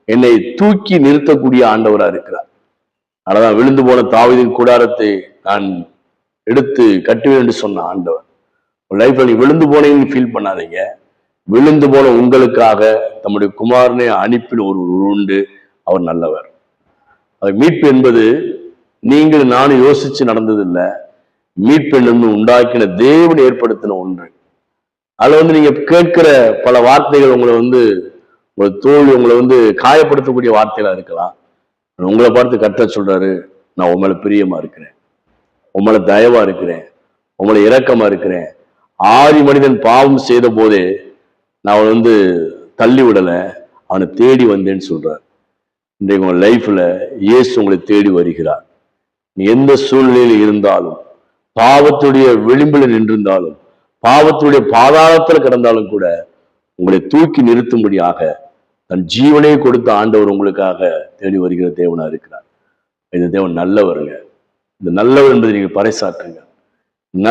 என்னை தூக்கி நிறுத்தக்கூடிய ஆண்டவரா இருக்கிறார். அதனாலதான் விழுந்து போன தாவீதின் கூடாரத்தை நான் எடுத்து கட்டுவேன் என்று சொன்ன ஆண்டவர். லைஃப்ல நீ விழுந்து போனீங்கன்னு ஃபீல் பண்ணாதீங்க. விழுந்து போன உங்களுக்காக தம்முடைய குமாரனை அனுப்பின ஒரு உண்டு. அவர் நல்லவர். அது மீட்பு என்பது நீங்கள் நானும் யோசிச்சு நடந்தது இல்லை. மீட்பு என்று உண்டாக்கின தேவன் ஏற்படுத்தின ஒன்று. அதுல நீங்க கேட்கிற பல வார்த்தைகள் உங்களை உங்க தோல்வி உங்களை காயப்படுத்தக்கூடிய வார்த்தைகளா இருக்கலாம். உங்களை பார்த்து கர்த்தர் சொல்றாரு, நான் உங்களை பிரியமா இருக்கிறேன், உங்களை தயவா இருக்கிறேன், உங்களை இரக்கமா இருக்கிறேன். ஆதி மனிதன் பாவம் செய்த போதே நான் அவனை தள்ளி விடல, அவனை தேடி வந்தேன்னு சொல்றார். இன்றைக்கு உங்க லைஃப்ல இயேசு உங்களை தேடி வருகிறார். நீ எந்த சூழ்நிலையில் இருந்தாலும், பாவத்துடைய விளிம்பில் நின்றிருந்தாலும், பாவத்துடைய பாதாளத்தில் கிடந்தாலும் கூட உங்களை தூக்கி நிறுத்தும்படியாக தன் ஜீவனையை கொடுத்த ஆண்டவர் உங்களுக்காக தேடி வருகிற தேவனா இருக்கிறார். இந்த தேவன் நல்லவருங்க. இந்த நல்லவர் என்பதை நீங்க பறைசாற்றுங்க. நல்ல